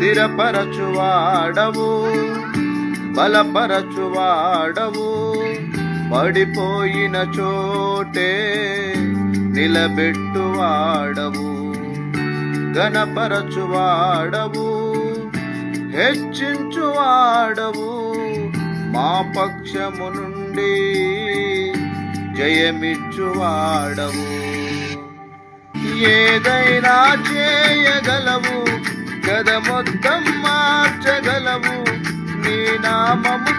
స్థిరపరచువాడవు, బలపరచువాడవు, పడిపోయిన చోటే నిలబెట్టువాడవు, ఘనపరచువాడవు, హెచ్చించువాడవు, మా పక్షము నుండి జయమిచ్చువాడవు. ఏదైనా చేయగలవు, గద మొత్తం మార్చగలవు, నీ నామము